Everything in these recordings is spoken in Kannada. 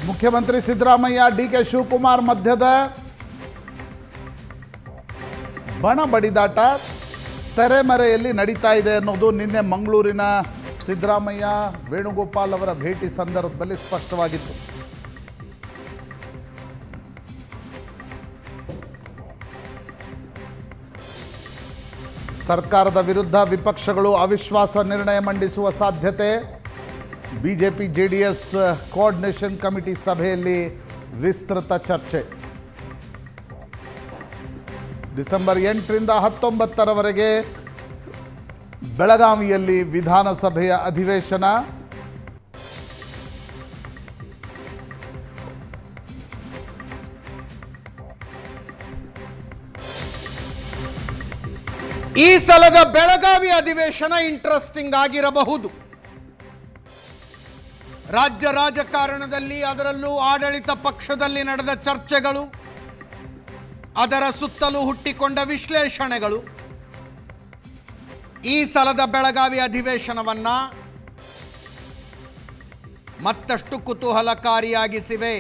ಮುಖ್ಯಮಂತ್ರಿ ಸಿದ್ದರಾಮಯ್ಯ ಡಿ.ಕೆ. ಶಿವಕುಮಾರ್ ಮಧ್ಯದ ಬಣ ಬಡಿದಾಟ ತೆರೆಮರೆಯಲ್ಲಿ ನಡೀತಾ ಇದೆ ಅನ್ನೋದು ನಿನ್ನೆ ಮಂಗಳೂರಿನ ಸಿದ್ದರಾಮಯ್ಯ ವೇಣುಗೋಪಾಲ್ ಅವರ ಭೇಟಿ ಸಂದರ್ಭದಲ್ಲಿ ಸ್ಪಷ್ಟವಾಗಿತ್ತು. ಸರ್ಕಾರದ ವಿರುದ್ಧ ವಿಪಕ್ಷಗಳು ಅವಿಶ್ವಾಸ ನಿರ್ಣಯ ಮಂಡಿಸುವ ಸಾಧ್ಯತೆ. ಬಿಜೆಪಿ ಜೆಡಿಎಸ್ ಕೋಆರ್ಡಿನೇಷನ್ ಕಮಿಟಿ ಸಭೆಯಲ್ಲಿ ವಿಸ್ತೃತ ಚರ್ಚೆ. ಡಿಸೆಂಬರ್ 8ರಿಂದ 19ರವರೆಗೆ ಬೆಳಗಾವಿಯಲ್ಲಿ ವಿಧಾನಸಭೆಯ ಅಧಿವೇಶನ. ಈ ಸಲದ ಬೆಳಗಾವಿ ಅಧಿವೇಶನ ಇಂಟ್ರೆಸ್ಟಿಂಗ್ ಆಗಿರಬಹುದು. ರಾಜ್ಯ ರಾಜಕಾರಣದಲ್ಲಿ, ಅದರಲ್ಲೂ ಆಡಳಿತ ಪಕ್ಷದಲ್ಲಿ ನಡೆದ ಚರ್ಚೆಗಳು, ಅದರ ಸುತ್ತಲೂ ಹುಟ್ಟಿಕೊಂಡ ವಿಶ್ಲೇಷಣೆಗಳು ಈ ಸಲದ ಬೆಳಗಾವಿ ಅಧಿವೇಶನವನ್ನ ಮತ್ತಷ್ಟು ಕುತೂಹಲಕಾರಿಯಾಗಿಸಿವೆ.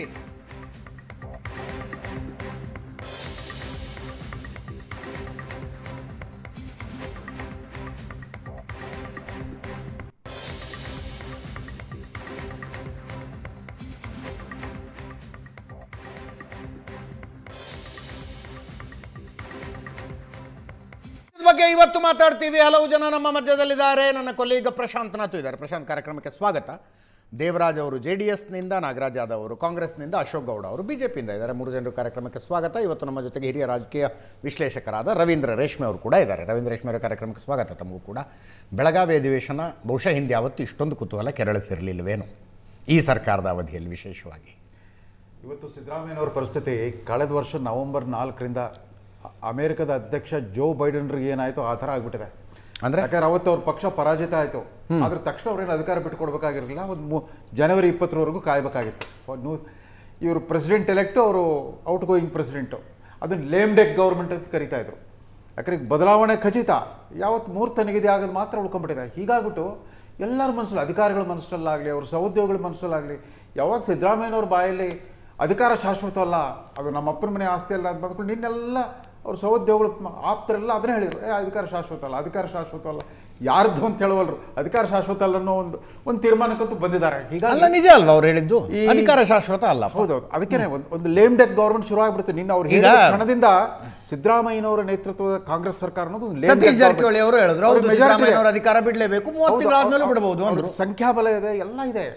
ಬಗ್ಗೆ ಇವತ್ತು ಮಾತಾಡ್ತೀವಿ. ಹಲವು ಜನ ನಮ್ಮ ಮಧ್ಯದಲ್ಲಿದ್ದಾರೆ. ನನ್ನ ಕೊಲೀಗ ಪ್ರಶಾಂತ್ ನಾಥು ಇದ್ದಾರೆ. ಪ್ರಶಾಂತ್, ಕಾರ್ಯಕ್ರಮಕ್ಕೆ ಸ್ವಾಗತ. ದೇವರಾಜ್ ಅವರು ಜೆಡಿಎಸ್ನಿಂದ, ನಾಗರಾಜ್ ಯಾದವ್ ಅವರು ಕಾಂಗ್ರೆಸ್ನಿಂದ, ಅಶೋಕ್ ಗೌಡ ಅವರು ಬಿಜೆಪಿಯಿಂದ ಇದ್ದಾರೆ. 3 ಜನರು ಕಾರ್ಯಕ್ರಮಕ್ಕೆ ಸ್ವಾಗತ. ಇವತ್ತು ನಮ್ಮ ಜೊತೆಗೆ ಹಿರಿಯ ರಾಜಕೀಯ ವಿಶ್ಲೇಷಕರಾದ ರವೀಂದ್ರ ರೇಷ್ಮೆ ಅವರು ಕೂಡ ಇದ್ದಾರೆ. ರವೀಂದ್ರ ರೇಷ್ಮೆ ಅವರ ಕಾರ್ಯಕ್ರಮಕ್ಕೆ ಸ್ವಾಗತ. ತಮಗೂ ಕೂಡ. ಬೆಳಗಾವಿ ಅಧಿವೇಶನ ಬಹುಶಃ ಹಿಂದೆ ಯಾವತ್ತೂ ಇಷ್ಟೊಂದು ಕುತೂಹಲ ಕೆರಳಿಸಿರಲಿಲ್ಲವೇನು ಈ ಸರ್ಕಾರದ ಅವಧಿಯಲ್ಲಿ ವಿಶೇಷವಾಗಿ? ಇವತ್ತು ಸಿದ್ದರಾಮಯ್ಯನವರ ಪರಿಸ್ಥಿತಿ ಕಳೆದ ವರ್ಷ ನವೆಂಬರ್ 4ರಿಂದ ಅಮೆರಿಕದ ಅಧ್ಯಕ್ಷ ಜೋ ಬೈಡನ್ರಿಗೆ ಏನಾಯಿತು ಆ ಥರ ಆಗ್ಬಿಟ್ಟಿದೆ. ಅಂದರೆ ಯಾಕಂದ್ರೆ ಅವತ್ತು ಅವ್ರ ಪಕ್ಷ ಪರಾಜಿತ ಆಯಿತು. ಆದ್ರೆ ತಕ್ಷಣ ಅವ್ರೇನು ಅಧಿಕಾರ ಬಿಟ್ಟುಕೊಡ್ಬೇಕಾಗಿರಲಿಲ್ಲ. ಒಂದು ಜನವರಿ 20ರವರೆಗೂ ಕಾಯಬೇಕಾಗಿತ್ತು. ಇವರು ಪ್ರೆಸಿಡೆಂಟ್ ಎಲೆಕ್ಟು, ಅವರು ಔಟ್ ಗೋಯಿಂಗ್ ಪ್ರೆಸಿಡೆಂಟು. ಅದನ್ನು ಲೇಮ್ ಡೆಕ್ ಗೌರ್ಮೆಂಟ್ ಅಂತ ಕರಿತಾ ಇದ್ರು. ಯಾಕಂದ್ರೆ ಬದಲಾವಣೆ ಖಚಿತ, ಯಾವತ್ತು ಮುಹೂರ್ತ ನಿಗದಿ ಆಗೋದು ಮಾತ್ರ ಉಳ್ಕೊಂಡ್ಬಿಟ್ಟಿದೆ. ಹೀಗಾಗ್ಬಿಟ್ಟು ಎಲ್ಲರ ಮನಸ್ಸಲ್ಲಿ, ಅಧಿಕಾರಿಗಳ ಮನಸ್ಸಲ್ಲಾಗಲಿ, ಅವ್ರ ಸಹೋದ್ಯೋಗಿಗಳ ಮನಸ್ಸಲ್ಲಾಗಲಿ, ಯಾವಾಗ ಸಿದ್ದರಾಮಯ್ಯನವ್ರ ಬಾಯಲ್ಲಿ ಅಧಿಕಾರ ಶಾಶ್ವತವಲ್ಲ, ಅದು ನಮ್ಮ ಅಪ್ಪನ ಮನೆ ಆಸ್ತಿ ಅಲ್ಲ ಅಂತ ಬಂದ್ಕೊಂಡು ನಿನ್ನೆಲ್ಲ ಅವ್ರ ಸಹೋದ್ಯೋಗಿಗಳು ಆಪ್ತರೆಲ್ಲ ಅದನ್ನೇ ಹೇಳಿದ್ರು, ಅಧಿಕಾರ ಶಾಶ್ವತ ಅಲ್ಲ, ಅಧಿಕಾರ ಶಾಶ್ವತ ಅಲ್ಲ. ಯಾರ್ದು ಅಂತ ಹೇಳುವಲ್ರು, ಅಧಿಕಾರ ಶಾಶ್ವತ ಅಲ್ಲ ಅನ್ನೋ ಒಂದು ತೀರ್ಮಾನಕ್ಕಂತೂ ಬಂದಿದ್ದಾರೆ. ಹೀಗಾಗಿ ನಿಜ ಅಲ್ವಾ ಅವ್ರು ಹೇಳಿದ್ದು, ಅಧಿಕಾರ ಶಾಶ್ವತ ಅಲ್ಲ? ಹೌದೌದು. ಅದಕ್ಕೇನೆ ಒಂದು ಲೇಮ್ ಡೆಕ್ ಗವರ್ಮೆಂಟ್ ಶುರು ಆಗ್ಬಿಡುತ್ತೆ. ನಿನ್ನ ಅವ್ರು ಹೇಳಿದ ಕ್ಷಣದಿಂದ ಸಿದ್ದರಾಮಯ್ಯನವರ ನೇತೃತ್ವದ ಕಾಂಗ್ರೆಸ್ ಸರ್ಕಾರ ಅನ್ನೋದು ಒಂದು ಜಾರಕಿಹೊಳಿ ಅವರು ಹೇಳಿದ್ರು ಅಧಿಕಾರ ಬಿಡಲೇಬೇಕು, 30 ತಿಂಗಳಾದ್ಮೇಲೆ ಬಿಡಬಹುದು ಅಂದ್ರು. ಸಂಖ್ಯಾಬಲ ಇದೆ, ಎಲ್ಲ ಇದೆ.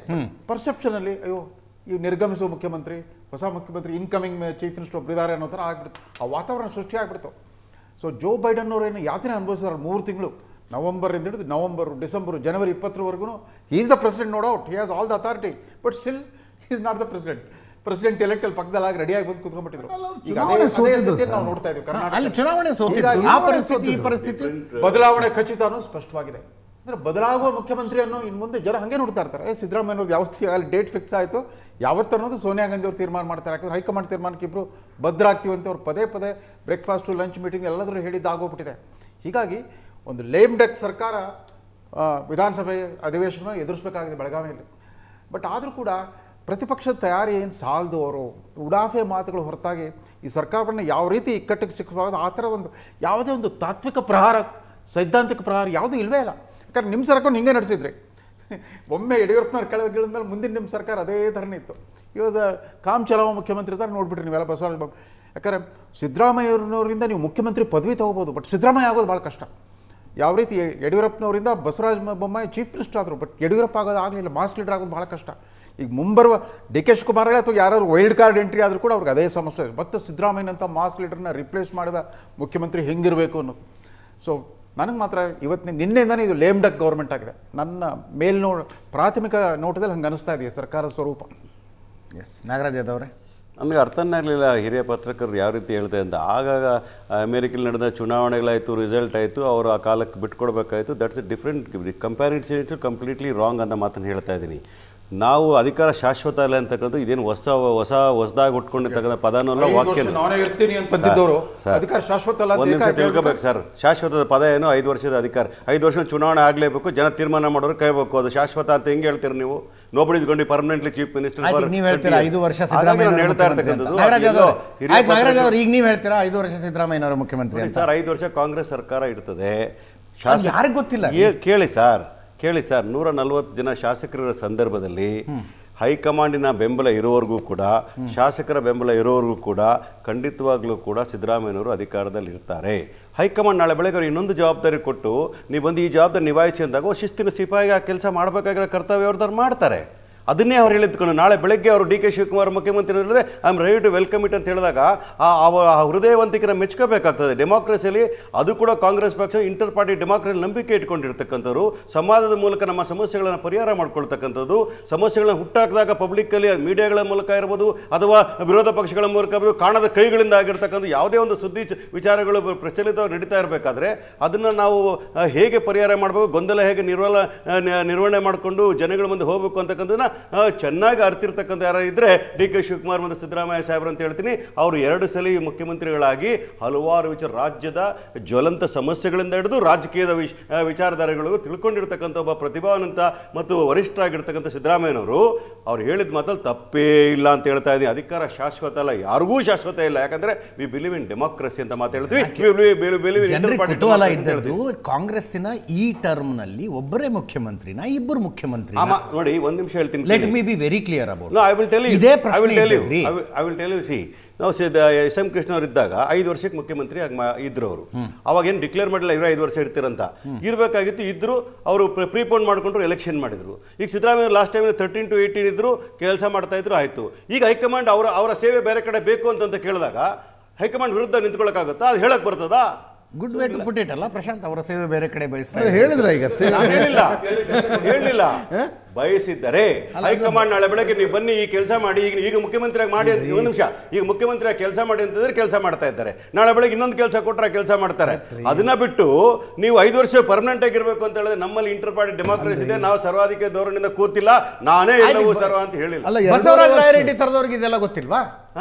ಪರ್ಸೆಪ್ಷನ್ ಅಲ್ಲಿ ಅಯ್ಯೋ ಈ ನಿರ್ಗಮಿಸುವ ಮುಖ್ಯಮಂತ್ರಿ, ಹೊಸ ಮುಖ್ಯಮಂತ್ರಿ, ಇನ್ಕಮಿಂಗ್ ಚೀಫ್ ಮಿನಿಸ್ಟರ್ ಒಬ್ಬರಿದ್ದಾರೆ ಅನ್ನೋ ಥರ ಆಗ್ಬಿಡ್ತು. ಆ ವಾತಾವರಣ ಸೃಷ್ಟಿ ಆಗ್ಬಿಡ್ತು. ಸೊ ಜೋ ಬೈಡನ್ ಅವರು ಏನು ಯಾತನೆ ಅನುಭವಿಸಿದ್ರು 3 ತಿಂಗಳು, ನವಂಬರಿಂದ ಹಿಡಿದು ನವಂಬರ್, ಡಿಸೆಂಬರ್, ಜನವರಿ 20ರವರೆಗೂ is the president. No doubt, he has all the authority, but still is not the president. President elect ಅಲ್ಲಿ ಪಕ್ಕದಲ್ಲಾಗಿ ರೆಡಿಯಾಗಿ ಬಂದು ಕೂತ್ಕೊಂಡ್ಬಿಟ್ಟಿದ್ರು. ಈಗ ನಾವು ನೋಡ್ತಾ ಇದ್ದೀವಿ ಕರ್ನಾಟಕ ಪರಿಸ್ಥಿತಿ. ಬದಲಾವಣೆ ಖಚಿತ ಅನ್ನೋದು ಸ್ಪಷ್ಟವಾಗಿದೆ. ಅಂದರೆ ಬದಲಾಗುವ ಮುಖ್ಯಮಂತ್ರಿ ಅನ್ನೋ ಇನ್ನು ಮುಂದೆ ಜನ ಹಾಗೆ ನೋಡ್ತಾ ಇರ್ತಾರೆ. ಸಿದ್ದರಾಮಯ್ಯವ್ರದ್ದು ಯಾವತ್ತು ಅಲ್ಲಿ ಡೇಟ್ ಫಿಕ್ಸ್ ಆಯಿತು, ಯಾವತ್ತು ಅನ್ನೋದು ಸೋನಿಯಾ ಗಾಂಧಿ ಅವ್ರು ತೀರ್ಮಾನ ಮಾಡ್ತಾರೆ. ಯಾಕಂದ್ರೆ ಹೈಕಮಾಂಡ್ ತೀರ್ಮಾನಕ್ಕೆ ಇಬ್ಬರು ಭದ್ರ ಆಗ್ತೀವಿ ಅಂತ ಅವ್ರು ಪದೇ ಪದೇ ಬ್ರೇಕ್ಫಾಸ್ಟು, ಲಂಚ್ ಮೀಟಿಂಗ್ ಎಲ್ಲದರೂ ಹೇಳಿದ್ದಾಗೋಗ್ಬಿಟ್ಟಿದೆ. ಹೀಗಾಗಿ ಒಂದು ಲೇಮ್ ಡೆಕ್ ಸರ್ಕಾರ ವಿಧಾನಸಭೆ ಅಧಿವೇಶನ ಎದುರಿಸಬೇಕಾಗಿದೆ ಬೆಳಗಾವಿಯಲ್ಲಿ. ಬಟ್ ಆದರೂ ಕೂಡ ಪ್ರತಿಪಕ್ಷದ ತಯಾರಿ ಏನು ಸಾಲದು, ಅವರು ಉಡಾಫೆ ಮಾತುಗಳು ಹೊರತಾಗಿ ಈ ಸರ್ಕಾರವನ್ನು ಯಾವ ರೀತಿ ಇಕ್ಕಟ್ಟಿಗೆ ಸಿಕ್ಕಬಾರ್ದು ಆ ಥರ ಒಂದು ಯಾವುದೇ ಒಂದು ತಾತ್ವಿಕ ಪ್ರಹಾರ, ಸೈದ್ಧಾಂತಿಕ ಪ್ರಹಾರ ಯಾವುದೂ ಇಲ್ಲವೇ ಇಲ್ಲ. ಯಾಕಂದ್ರೆ ನಿಮ್ಮ ಸರ್ಕಾರ ಹಿಂಗೆ ನಡೆಸಿದ್ರಿ. ಒಮ್ಮೆ ಯಡಿಯೂರಪ್ಪನವ್ರು ಕೆಳಗಿಳಿದ ಮೇಲೆ ಮುಂದಿನ ನಿಮ್ಮ ಸರ್ಕಾರ ಅದೇ ಥರನೇ ಇತ್ತು. ಇವಾಗ ಕಾಮ್ ಚಲಾವ ಮುಖ್ಯಮಂತ್ರಿ ಥರ ನೋಡ್ಬಿಟ್ರಿ ನೀವೆಲ್ಲ ಬಸವರಾಜ ಬಾಬು. ಯಾಕಂದರೆ ಸಿದ್ದರಾಮಯ್ಯನವರಿಂದ ನೀವು ಮುಖ್ಯಮಂತ್ರಿ ಪದವಿ ತೊಗೋಬೋದು, ಬಟ್ ಸಿದ್ದರಾಮಯ್ಯ ಆಗೋದು ಭಾಳ ಕಷ್ಟ. ಯಾವ ರೀತಿ ಯಡಿಯೂರಪ್ಪನವರಿಂದ ಬಸವರಾಜ ಬೊಮ್ಮಾಯಿ ಚೀಫ್ ಮಿನಿಸ್ಟರ್ ಆದರು, ಬಟ್ ಯಡಿಯೂರಪ್ಪ ಆಗೋದು ಆಗಲಿಲ್ಲ. ಮಾಸ್ ಲೀಡರ್ ಆಗೋದು ಭಾಳ ಕಷ್ಟ. ಈಗ ಮುಂಬರುವ ಡಿ.ಕೆ. ಶಿವಕುಮಾರ್ ಅಥವಾ ಯಾರು ವೈಲ್ಡ್ ಕಾರ್ಡ್ ಎಂಟ್ರಿ ಆದರೂ ಕೂಡ ಅವ್ರಿಗೆ ಅದೇ ಸಮಸ್ಯೆ. ಮತ್ತು ಸಿದ್ದರಾಮಯ್ಯನಂಥ ಮಾಸ್ ಲೀಡರ್ನ ರಿಪ್ಲೇಸ್ ಮಾಡಿದ ಮುಖ್ಯಮಂತ್ರಿ ಹೆಂಗಿರಬೇಕು ಅನ್ನೋದು. ಸೊ ನನಗೆ ಮಾತ್ರ ನಿನ್ನೆಯಿಂದನೇ ಇದು ಲೇಮ್ ಡಕ್ ಗೌರ್ಮೆಂಟ್ ಆಗಿದೆ. ನನ್ನ ಪ್ರಾಥಮಿಕ ನೋಟದಲ್ಲಿ ಹಂಗೆ ಅನಿಸ್ತಾ ಇದೆ ಸರ್ಕಾರದ ಸ್ವರೂಪ. ಎಸ್, ನಾಗರಾಜ್ ಯಾದವ್ರೆ, ನನಗೆ ಅರ್ಥನೇ ಆಗಲಿಲ್ಲ ಹಿರಿಯ ಪತ್ರಕರ್ತರು ಯಾವ ರೀತಿ ಹೇಳ್ತಾರೆ ಅಂತ. ಆಗಾಗ ಅಮೇರಿಕಲ್ಲಿ ನಡೆದ ಚುನಾವಣೆಗಳಾಯಿತು, ರಿಸಲ್ಟ್ ಆಯಿತು, ಅವರು ಆ ಕಾಲಕ್ಕೆ ಬಿಟ್ಕೊಡ್ಬೇಕಾಯಿತು. That's a different comparison to completely wrong ಅಂತ ಮಾತನ್ನು ಹೇಳ್ತಾ ಇದ್ದೀನಿ. ನಾವು ಅಧಿಕಾರ ಶಾಶ್ವತ ಅಲ್ಲ ಅಂತಕ್ಕಂಥ ಇದೇನು ಹೊಸದಾಗಿ ಉಟ್ಕೊಂಡಿರ್ತಕ್ಕಂಥ ಪದನಲ್ಲ ವಾಕ್ಯ. ನಾನೇ ಇರ್ತೀನಿ ಅಂತ ಬಂದಿದ್ದವರು ಅಧಿಕಾರ ಶಾಶ್ವತ ಅಲ್ಲ ಒಂದು ನಿಮಿಷ ತಿಳ್ಕೊಬೇಕು ಸರ್. ಶಾಶ್ವತದ ಪದ ಏನು? 5 ವರ್ಷದ ಅಧಿಕಾರ, 5 ವರ್ಷ ಚುನಾವಣೆ ಆಗಲೇಬೇಕು, ಜನ ತೀರ್ಮಾನ ಮಾಡೋರು ಕೇಳಬೇಕು. ಅದು ಶಾಶ್ವತ ಅಂತ ಹೆಂಗೆ ಹೇಳ್ತೀರಿ ನೀವು? Nobody is going to permanently chief minister. ನೀವು ಹೇಳ್ತೀರಾ 5 ವರ್ಷ ಸಿದ್ದರಾಮಯ್ಯ ಹೇಳ್ತಾ ಇರ್ತಕ್ಕಂಥದ್ದು. ನಾಗರಾಜ್ ಅವರು ಈಗ ನೀವು ಹೇಳ್ತೀರಾ 5 ವರ್ಷ ಸಿದ್ದರಾಮಯ್ಯ ಅವರು ಮುಖ್ಯಮಂತ್ರಿ ಅಂತ. ಸರ್ 5 ವರ್ಷ ಕಾಂಗ್ರೆಸ್ ಸರ್ಕಾರ ಇರ್ತದೆ. ಯಾರಿಗೂ ಗೊತ್ತಿಲ್ಲ. ಕೇಳಿ ಸರ್ 140 ಜನ ಶಾಸಕರ ಸಂದರ್ಭದಲ್ಲಿ ಹೈಕಮಾಂಡಿನ ಬೆಂಬಲ ಇರೋವರೆಗೂ ಕೂಡ, ಶಾಸಕರ ಬೆಂಬಲ ಇರೋವರೆಗೂ ಕೂಡ ಖಂಡಿತವಾಗ್ಲೂ ಕೂಡ ಸಿದ್ದರಾಮಯ್ಯನವರು ಅಧಿಕಾರದಲ್ಲಿ ಇರ್ತಾರೆ. ಹೈಕಮಾಂಡ್ ನಾಳೆ ಬೆಳಗ್ಗೆ ಅವ್ರು ಇನ್ನೊಂದು ಜವಾಬ್ದಾರಿ ಕೊಟ್ಟು ನೀವು ಬಂದು ಈ ಜವಾಬ್ದಾರಿ ನಿಭಾಯಿಸಿ ಅಂದಾಗ ಶಿಸ್ತಿನ ಸಿಪಾಯಿಗೆ ಆ ಕೆಲಸ ಮಾಡಬೇಕಾಗಿರೋ ಕರ್ತವ್ಯ ಅವ್ರದ್ದು ಮಾಡ್ತಾರೆ. ಅದನ್ನೇ ಅವ್ರು ಹೇಳಿದ್ಕೊಂಡು ನಾಳೆ ಬೆಳಗ್ಗೆ ಅವರು ಡಿ ಕೆ ಶಿವಕುಮಾರ್ ಮುಖ್ಯಮಂತ್ರಿ ಹೇಳಿದ್ರೆ I am ready to welcome it ಅಂತ ಹೇಳಿದಾಗ ಆ ಹೃದಯವಂತಿಕೆನ ಮೆಚ್ಕೋಬೇಕಾಗ್ತದೆ. ಡೆಮಾಕ್ರಸಿಯಲ್ಲಿ ಅದು ಕೂಡ ಕಾಂಗ್ರೆಸ್ ಪಕ್ಷ ಇಂಟರ್ ಪಾರ್ಟಿ ಡೆಮಾಕ್ರಸಿ ನಂಬಿಕೆ ಇಟ್ಕೊಂಡಿರ್ತಕ್ಕಂಥವ್ರು, ಸಂವಾದದ ಮೂಲಕ ನಮ್ಮ ಸಮಸ್ಯೆಗಳನ್ನು ಪರಿಹಾರ ಮಾಡ್ಕೊಳ್ತಕ್ಕಂಥದ್ದು, ಸಮಸ್ಯೆಗಳನ್ನ ಹುಟ್ಟಾಕಿದಾಗ ಪಬ್ಲಿಕ್ಕಲ್ಲಿ ಮೀಡಿಯಾಗಳ ಮೂಲಕ ಇರ್ಬೋದು ಅಥವಾ ವಿರೋಧ ಪಕ್ಷಗಳ ಮೂಲಕ ಇರ್ಬೋದು, ಕಾಣದ ಕೈಗಳಿಂದ ಆಗಿರ್ತಕ್ಕಂಥ ಯಾವುದೇ ಒಂದು ಸುದ್ದಿ ವಿಚಾರಗಳು ಪ್ರಚಲಿತವಾಗಿ ನಡೀತಾ ಇರಬೇಕಾದ್ರೆ ಅದನ್ನು ನಾವು ಹೇಗೆ ಪರಿಹಾರ ಮಾಡಬೇಕು, ಗೊಂದಲ ಹೇಗೆ ನಿರ್ವಹಣೆ ಮಾಡಿಕೊಂಡು ಜನಗಳ ಮುಂದೆ ಹೋಗಬೇಕು ಅಂತಕ್ಕಂಥದ್ದನ್ನ ಚೆನ್ನಾಗಿ ಅರ್ತಿರ್ತಕ್ಕಂಥ ಯಾರು ಇದ್ರೆ ಡಿ ಕೆ ಶಿವಕುಮಾರ್ ಮತ್ತು ಸಿದ್ದರಾಮಯ್ಯ ಸಾಹೇಬ್ರು ಅಂತ ಹೇಳ್ತೀನಿ. ಅವರು 2 ಸಲ ಮುಖ್ಯಮಂತ್ರಿಗಳಾಗಿ ಹಲವಾರು ರಾಜ್ಯದ ಜ್ವಲಂತ ಸಮಸ್ಯೆಗಳಿಂದ ಹಿಡಿದು ರಾಜಕೀಯದ ವಿಚಾರಧಾರೆಗಳಿಗೂ ತಿಳ್ಕೊಂಡಿರ್ತಕ್ಕಂಥ ಒಬ್ಬ ಪ್ರತಿಭಾವಂತ ಮತ್ತು ವರಿಷ್ಠರಾಗಿರ್ತಕ್ಕಂಥ ಸಿದ್ದರಾಮಯ್ಯನವರು ಅವ್ರು ಹೇಳಿದ ಮಾತಲ್ಲಿ ತಪ್ಪೇ ಇಲ್ಲ ಅಂತ ಹೇಳ್ತಾ ಇದ್ದೀನಿ. ಅಧಿಕಾರ ಶಾಶ್ವತ ಅಲ್ಲ, ಯಾರಿಗೂ ಶಾಶ್ವತ ಇಲ್ಲ. ಯಾಕಂದ್ರೆ ವಿ ಬಿಲೀವ್ ಇನ್ ಡೆಮಾಕ್ರಸಿ ಅಂತ ಮಾತಾಡ್ತೀವಿ. ಕುತೂಹಲ ಇದ್ದದ್ದು ಕಾಂಗ್ರೆಸ್ಸಿನ ಈ ಟರ್ಮ್ ನಲ್ಲಿ ಒಬ್ಬರೇ ಮುಖ್ಯಮಂತ್ರಿನ, ಇಬ್ಬರು ಮುಖ್ಯಮಂತ್ರಿ. ನೋಡಿ ಒಂದು ನಿಮಿಷ ಹೇಳ್ತೀನಿ. Let me be very clear about it. No, I will tell you. I will tell you. See, ನಾವು ಎಸ್.ಎಂ. ಕೃಷ್ಣ ಅವರು ಇದ್ದಾಗ 5 ವರ್ಷಕ್ಕೆ ಮುಖ್ಯಮಂತ್ರಿ ಇದ್ರು ಅವರು. ಅವಾಗ ಏನು ಡಿಕ್ಲೇರ್ ಮಾಡಿಲ್ಲ ಇವರು 5 ವರ್ಷ ಇರ್ತೀರಂತ. ಇರಬೇಕಾಗಿತ್ತು, ಇದ್ರು. ಅವರು ಪ್ರೀಪೋನ್ ಮಾಡ್ಕೊಂಡ್ರು, ಎಲೆಕ್ಷನ್ ಮಾಡಿದ್ರು. ಈಗ ಸಿದ್ದರಾಮಯ್ಯ ಲಾಸ್ಟ್ ಟೈಮ್ 13 to 18 ಇದ್ರು, ಕೆಲಸ ಮಾಡ್ತಾ ಇದ್ರು, ಆಯ್ತು. ಈಗ ಹೈಕಮಾಂಡ್ ಅವರ ಸೇವೆ ಬೇರೆ ಕಡೆ ಬೇಕು ಅಂತ ಕೇಳಿದಾಗ ಹೈಕಮಾಂಡ್ ವಿರುದ್ಧ ನಿಂತ್ಕೊಳ್ಳೋಕ್ಕಾಗುತ್ತಾ? ಅದು ಹೇಳಕ್ ಬರ್ತದಾ? Good way to put it ಅಲ್ಲ ಪ್ರಶಾಂತ್. ಅವರ ಸೇವೆ ಬೇರೆ ಕಡೆ ಬಯಸ್ತಾರೆ ಹೇಳಿದ್ರೆ ಈಗ ಹೇಳಿಲ್ಲ ಬಯಸಿದ್ದಾರೆ ಹೈಕಮಾಂಡ್ ನಾಳೆ ಬೆಳಗ್ಗೆ ನೀವು ಬನ್ನಿ ಈ ಕೆಲಸ ಮಾಡಿ, ಈಗ ಮುಖ್ಯಮಂತ್ರಿಯಾಗಿ ಮಾಡಿ ಅಂತ. ಒಂದು ನಿಮಿಷ, ಈಗ ಮುಖ್ಯಮಂತ್ರಿಯಾಗಿ ಕೆಲಸ ಮಾಡಿ ಅಂತಂದ್ರೆ ಕೆಲಸ ಮಾಡ್ತಾ ಇದ್ದಾರೆ. ನಾಳೆ ಬೆಳಗ್ಗೆ ಇನ್ನೊಂದು ಕೆಲಸ ಕೊಟ್ಟರೆ ಕೆಲಸ ಮಾಡ್ತಾರೆ. ಅದನ್ನ ಬಿಟ್ಟು ನೀವು 5 ವರ್ಷ ಪರ್ಮನೆಂಟ್ ಆಗಿರ್ಬೇಕು ಅಂತ ಹೇಳಿದ್ರೆ ನಮ್ಮಲ್ಲಿ ಇಂಟರ್ ಪಾರ್ಟಿ ಡೆಮಾಕ್ರಸಿ ಇದೆ, ನಾವು ಸರ್ವಾಧಿಕ ಧೋರಣೆಯಿಂದ ಕೂತಿಲ್ಲ, ನಾನೇ ಎಲ್ಲವೂ ಸರ್ವ ಅಂತ ಹೇಳಿಲ್ಲ. ಬಸವರಾಜ ರಾಯರೆಡ್ಡಿ ತರದವ್ರಿಗೆ ಇದೆಲ್ಲ ಗೊತ್ತಿಲ್ವಾ?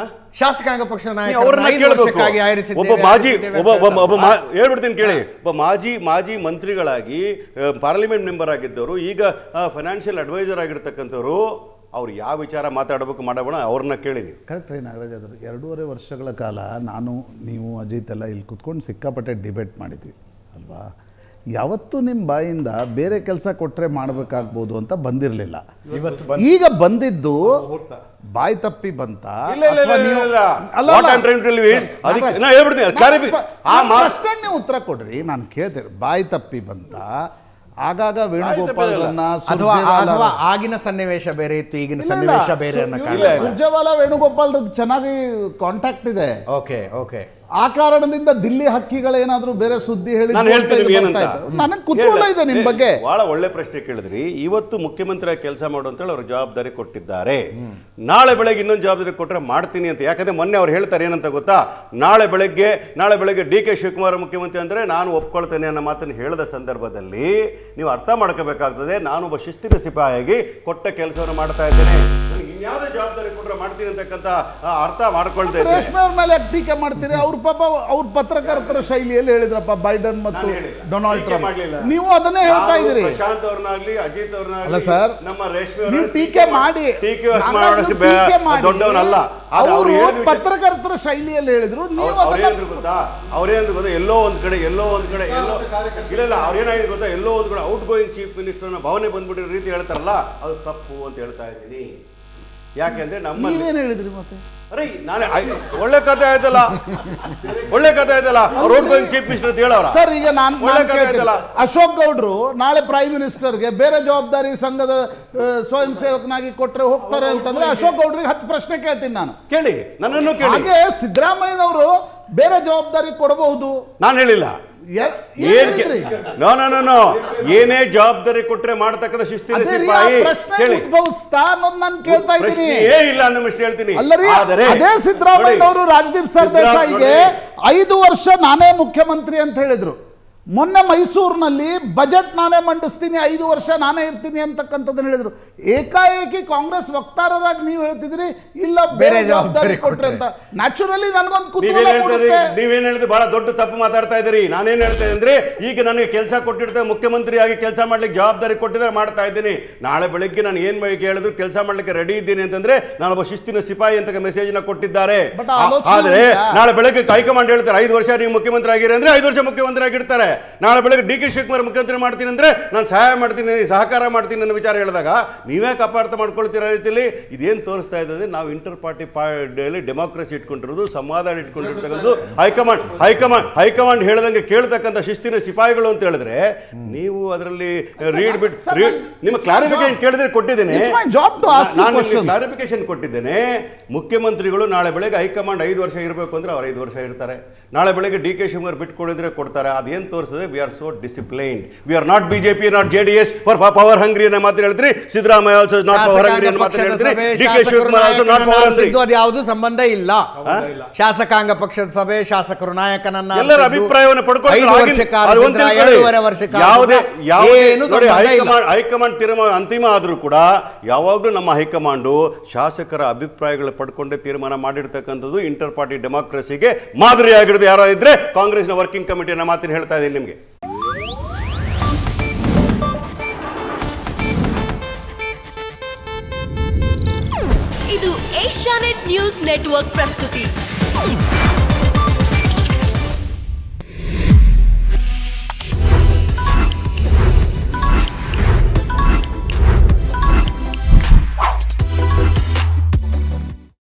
ಶಾಸಕಾಂಗ ಪಕ್ಷದ ನಾಯಕ ಹೇಳ್ಬಿಡ್ತೀನಿ ಕೇಳಿ. ಒಬ್ಬ ಮಾಜಿ ಮಂತ್ರಿಗಳಾಗಿ ಪಾರ್ಲಿಮೆಂಟ್ ಮೆಂಬರ್ ಆಗಿದ್ದವರು, ಈಗ ಫೈನಾನ್ಷಿಯಲ್ ಅಡ್ವೈಸರ್ ಆಗಿರ್ತಕ್ಕಂಥವ್ರು, ಅವ್ರು ಯಾವ ವಿಚಾರ ಮಾತಾಡಬೇಕು ಮಾಡಬೇಡ ಅವ್ರನ್ನ ಕೇಳಿ ನೀವು. ಕರೆಕ್ಟ್ ರೀ ನಾಗರಾಜ್ ಅವರು. 2.5 ವರ್ಷಗಳ ಕಾಲ ನೀವು ಅಜಿತ್ ಎಲ್ಲ ಇಲ್ಲಿ ಕುತ್ಕೊಂಡು ಸಿಕ್ಕಾಪಟ್ಟೆ ಡಿಬೇಟ್ ಮಾಡಿದ್ವಿ ಅಲ್ವಾ? ಯಾವತ್ತೂ ನಿಮ್ಮ ಬಾಯಿಂದ ಬೇರೆ ಕೆಲಸ ಕೊಟ್ಟರೆ ಮಾಡಬೇಕಾಗ್ಬೋದು ಅಂತ ಬಂದಿರಲಿಲ್ಲ. ಈಗ ಬಂದಿದ್ದು ಬಾಯಿ ತಪ್ಪಿ ಬಂತ? ನೀವು ಉತ್ತರ ಕೊಡ್ರಿ, ನಾನು ಕೇಳ್ತೇನೆ. ಬಾಯಿ ತಪ್ಪಿ ಬಂತ? ಆಗಾಗ ವೇಣುಗೋಪಾಲ್ರನ್ನ ಅಥವಾ ಆಗಿನ ಸನ್ನಿವೇಶ ಬೇರೆ ಇತ್ತು, ಈಗಿನ ಸನ್ನಿವೇಶ ಬೇರೆ ಸುರ್ಜೇವಾಲಾ ವೇಣುಗೋಪಾಲ್ರದ್ದು ಚೆನ್ನಾಗಿ ಕಾಂಟ್ಯಾಕ್ಟ್ ಇದೆ. Okay okay. ಆ ಕಾರಣದಿಂದ ದಿಲ್ಲಿ ಹಕ್ಕಿಗಳೇನಾದ್ರೂ ಬೇರೆ ಸುದ್ದಿ ಹೇಳಿ ನನಗೆ ಕುತೂಹಲ ಇದೆ ನಿಮ್ ಬಗ್ಗೆ. ಬಹಳ ಒಳ್ಳೆ ಪ್ರಶ್ನೆ ಕೇಳಿದ್ರಿ. ಇವತ್ತು ಮುಖ್ಯಮಂತ್ರಿ ಕೆಲಸ ಮಾಡು ಅಂತೇಳಿ ಅವ್ರ ಜವಾಬ್ದಾರಿ ಕೊಟ್ಟಿದ್ದಾರೆ. ನಾಳೆ ಬೆಳಗ್ಗೆ ಇನ್ನೊಂದು ಜವಾಬ್ದಾರಿ ಕೊಟ್ಟರೆ ಮಾಡ್ತೀನಿ ಅಂತ. ಯಾಕಂದ್ರೆ ಮೊನ್ನೆ ಅವ್ರು ಹೇಳ್ತಾರೆ ಏನಂತ ಗೊತ್ತಾ? ನಾಳೆ ಬೆಳಗ್ಗೆ ಡಿ ಕೆ ಶಿವಕುಮಾರ್ ಮುಖ್ಯಮಂತ್ರಿ ಅಂದ್ರೆ ನಾನು ಒಪ್ಕೊಳ್ತೇನೆ ಅನ್ನೋ ಮಾತನ್ನು ಹೇಳಿದ ಸಂದರ್ಭದಲ್ಲಿ ನೀವು ಅರ್ಥ ಮಾಡ್ಕೋಬೇಕಾಗ್ತದೆ, ನಾನೊಬ್ಬ ಶಿಸ್ತಿನ ಸಿಪಾಯಿಯಾಗಿ ಕೊಟ್ಟ ಕೆಲಸವನ್ನು ಮಾಡ್ತಾ ಇದ್ದೇನೆ, ಇನ್ಯಾವುದೇ ಜವಾಬ್ದಾರಿ ಕೊಟ್ಟರೆ ಮಾಡ್ತೀನಿ ಅಂತಕ್ಕಂಥ ಅರ್ಥ ಮಾಡ್ಕೊಳ್ತೇನೆ. ರೇಷ್ಮೆ ಅವ್ರ ಮೇಲೆ ಟೀಕೆ ಮಾಡ್ತೀರಿ. ಅವ್ರ ಪಾಪ ಅವ್ರ ಪತ್ರಕರ್ತರ ಶೈಲಿಯಲ್ಲಿ ಹೇಳಿದ್ರಪ್ಪ ಬೈಡನ್ ಮತ್ತು ಡೊನಾಲ್ಡ್ ಟ್ರಂಪ್. ನೀವು ಅದನ್ನೇ ಹೇಳ್ತಾ ಇದ್ದೀರಿ. ಪ್ರಶಾಂತ್ ಅವ್ರನ್ನಾಗ್ಲಿ ಅಜಿತ್ ಅವ್ರನ್ನಾಗ್ಲಿ ಸರ್, ನಮ್ಮ ರೇಷ್ಮೆ ನೀವು ಟೀಕೆ ಮಾಡಿ ದೊಡ್ಡವನಲ್ಲ. ಅವರು ಪತ್ರಕರ್ತರ ಶೈಲಿಯಲ್ಲಿ ಹೇಳಿದ್ರು. ನೀವು ಅವ್ರೇನು ಗೊತ್ತಾ ಎಲ್ಲೋ ಒಂದ್ ಕಡೆ ಇಲ್ಲ ಅವ್ರೇನಾಗಿದೆ ಗೊತ್ತಾ, ಎಲ್ಲೋ ಒಂದ್ ಕಡೆ ಔಟ್ ಗೋಯಿಂಗ್ ಚೀಫ್ ಮಿನಿಸ್ಟರ್ ಭಾವನೆ ಬಂದ್ಬಿಟ್ಟಿರೋ ರೀತಿ ಹೇಳ್ತಾರಲ್ಲ, ಅದು ತಪ್ಪು ಅಂತ ಹೇಳ್ತಾ ಇದ್ದೀನಿ. ಯಾಕೆಂದ್ರೆ ನಮ್ಮಲ್ಲಿ ಹೇಳಿದ್ರಿ ಮತ್ತೆ ಅರೆ ನಾನೇ ಒಳ್ಳೆ ಕಥೆ ಆಯ್ತಲ್ಲ ರೋಡ್ ಗೋಯಿಂಗ್ ಚೀಫ್ ಮಿನಿಸ್ಟರ್ ಅಂತ ಹೇಳೋರ ಸರ್. ಈಗ ನಾನು ಅಶೋಕ್ ಗೌಡ್ರು ನಾಳೆ ಪ್ರೈಮ್ ಮಿನಿಸ್ಟರ್ಗೆ ಬೇರೆ ಜವಾಬ್ದಾರಿ ಸಂಘದ ಸ್ವಯಂ ಸೇವಕನಾಗಿ ಕೊಟ್ಟರೆ ಹೋಗ್ತಾರೆ ಅಂತಂದ್ರೆ ಅಶೋಕ್ ಗೌಡ್ರಿಗೆ 10 ಪ್ರಶ್ನೆ ಕೇಳ್ತೀನಿ ನಾನು. ಕೇಳಿ, ನನ್ನನ್ನು ಕೇಳಿ. ಹಾಗೆ ಸಿದ್ದರಾಮಯ್ಯನವರು ಬೇರೆ ಜವಾಬ್ದಾರಿ ಕೊಡಬಹುದು. ನಾನು ಹೇಳಿಲ್ಲ. ಏನೇ ಜವಾಬ್ದಾರಿ ಕೊಟ್ರೆ ಮಾಡ್ತಕ್ಕಂಥ ಶಿಸ್ತಿನ ಸಿಪಾಯಿ ಇಲ್ಲ ಅನ್ನೋಷ್ಟು ಹೇಳ್ತೀನಿ. ಅದೇ ಸಿದ್ದರಾಮಯ್ಯ ಅವರು ರಾಜದೀಪ್ ಸರ್ದೇಸಾಯಿಗೆ 5 ವರ್ಷ ನಾನೇ ಮುಖ್ಯಮಂತ್ರಿ ಅಂತ ಹೇಳಿದ್ರು. ಮೊನ್ನೆ ಮೈಸೂರಿನಲ್ಲಿ ಬಜೆಟ್ ನಾನೇ ಮಂಡಿಸ್ತೀನಿ 5 ವರ್ಷ ನಾನೇ ಇರ್ತೀನಿ ಅಂತಕ್ಕಂಥದ್ದನ್ನು ಹೇಳಿದ್ರು. ಏಕಾಏಕಿ ಕಾಂಗ್ರೆಸ್ ವಕ್ತಾರರಾಗಿ ನೀವು ಹೇಳ್ತಿದ್ರಿ ಇಲ್ಲ ಬೇರೆ ಜವಾಬ್ದಾರಿ ಕೊಟ್ರೆ ಅಂತ. ನ್ಯಾಚುರಲಿ ನನಗೊಂದು ಕುತೂಹಲ ಮೂಡುತ್ತೆ. ನೀವೇನ್ ಹೇಳಿದ್ರೆ ಬಹಳ ದೊಡ್ಡ ತಪ್ಪು ಮಾತಾಡ್ತಾ ಇದ್ದೀರಿ. ನಾನೇನ್ ಹೇಳ್ತಾ ಇದ್ದೀನಿ ಅಂದ್ರೆ, ಈಗ ನನಗೆ ಕೆಲಸ ಕೊಟ್ಟಿರ್ತೇವೆ, ಮುಖ್ಯಮಂತ್ರಿಯಾಗಿ ಕೆಲಸ ಮಾಡ್ಲಿಕ್ಕೆ ಜವಾಬ್ದಾರಿ ಕೊಟ್ಟಿದ್ರೆ ಮಾಡ್ತಾ ಇದ್ದೀನಿ. ನಾಳೆ ಬೆಳಿಗ್ಗೆ ನಾನು ಏನ್ ಹೇಳಿದ್ರು ಕೆಲಸ ಮಾಡ್ಲಿಕ್ಕೆ ರೆಡಿ ಇದ್ದೀನಿ ಅಂತಂದ್ರೆ ನಾನೊಬ್ಬ ಶಿಸ್ತಿನ ಸಿಪಾಯಿ ಅಂತ ಮೆಸೇಜ್ ನ ಕೊಟ್ಟಿದ್ದಾರೆ. ಆದ್ರೆ ನಾಳೆ ಬೆಳಗ್ಗೆ ಹೈಕಮಾಂಡ್ ಹೇಳ್ತಾರೆ 5 ವರ್ಷ ನೀವು ಮುಖ್ಯಮಂತ್ರಿ ಆಗಿರಿ ಅಂದ್ರೆ 5 ವರ್ಷ ಮುಖ್ಯಮಂತ್ರಿ ಆಗಿರ್ತಾರೆ. ನಾಳೆ ಬೆಳಗ್ಗೆ ಡಿ.ಕೆ. ಶಿವಕುಮಾರ್ ಮುಖ್ಯಮಂತ್ರಿ ಮಾಡ್ತೀನಿ ಅಂದ್ರೆ ನಾನು ಸಹಾಯ ಮಾಡ್ತೀನಿ, ಸಹಕಾರ ಮಾಡ್ತೀನಿ ಅನ್ನೋ ವಿಚಾರ ಹೇಳಿದಾಗ ನೀವೇ ಅಪಾರ್ಥ ಮಾಡ್ಕೊಳ್ತಿರೋ ರೀತಿಯಲ್ಲಿ ಇದೇನು ತೋರಿಸ್ತಾ ಇದ್ದಾರೆ. ನಾವು ಇಂಟರ್ ಪಾರ್ಟಿ ಡೆಮೋಕ್ರಸಿ ಇಟ್ಕೊಂಡಿರೋದು, ಸಂವಾದ ಇಟ್ಕೊಂಡಿರ್ತಕ್ಕಂಥದ್ದು, ಹೈಕಮಾಂಡ್ ಹೇಳದಂಗೆ ಕೇಳ್ತಕ್ಕಂಥ ಶಿಸ್ತಿನ ಸಿಪಾಯಿಗಳು ಅಂತ ಹೇಳಿದ್ರೆ ನೀವು ಅದರಲ್ಲಿ ನಿಮ್ಮ ಕ್ಲಾರಿಫಿಕೇಶನ್ ಕೇಳಿದ್ರೆ ಕೊಟ್ಟಿದ್ದೇನೆ. ನಾನು ಕ್ಲಾರಿಫಿಕೇಶನ್ ಕೊಟ್ಟಿದ್ದೇನೆ. ಮುಖ್ಯಮಂತ್ರಿಗಳು ನಾಳೆ ಬೆಳಗ್ಗೆ ಹೈಕಮಾಂಡ್ 5 ವರ್ಷ ಇರಬೇಕು ಅಂದ್ರೆ ಅವ್ರು 5 ವರ್ಷ ಇರ್ತಾರೆ. ನಾಳೆ ಬೆಳಗ್ಗೆ ಡಿ.ಕೆ. ಶಿವಕುಮಾರ್ ಬಿಟ್ಕೊಡಿದ್ರೆ ಕೊಡ್ತಾರೆ. ಅದೇನು ತೋರಿಸಿದ್ರೆ we are so disciplined, we are not BJP, not JDS for power hungry ಅನ್ನೋ ಮಾತು ಹೇಳಿದ್ರಿ. Siddaramaiah also not power hungry ಅನ್ನೋ ಮಾತು ಹೇಳಿದ್ರಿ. D K. Shivakumar also not power hungry. ಅದು ಯಾವುದು ಸಂಬಂಧ ಇಲ್ಲ. ಶಾಸಕಾಂಗ ಪಕ್ಷದ ಸಭೆ ಶಾಸಕರು ನಾಯಕನನ್ನ ಎಲ್ಲರ ಅಭಿಪ್ರಾಯವನ್ನು ಪಡ್ಕೊಂಡು ಹೈಕಮಾಂಡ್ ತೀರ್ಮಾನ ಅಂತಿಮ ಆದ್ರೂ ಕೂಡ ಯಾವಾಗಲೂ ನಮ್ಮ ಹೈಕಮಾಂಡು ಶಾಸಕರ ಅಭಿಪ್ರಾಯಗಳು ಪಡ್ಕೊಂಡೇ ತೀರ್ಮಾನ ಮಾಡಿರ್ತಕ್ಕಂಥದ್ದು. ಇಂಟರ್ ಪಾರ್ಟಿ ಡೆಮೋಕ್ರಸಿಗೆ ಮಾದರಿಯಾಗಿರೋದು ಯಾರೋ ಇದ್ರೆ ಕಾಂಗ್ರೆಸ್ನ ವರ್ಕಿಂಗ್ ಕಮಿಟಿಯ ಮಾತಿನ ಹೇಳ್ತಾ ಇದ್ದೀನಿ ನಿಮಗೆ. ಇದು ಏಷ್ಯಾನೆಟ್ ನ್ಯೂಸ್ ನೆಟ್ವರ್ಕ್ ಪ್ರಸ್ತುತಿ.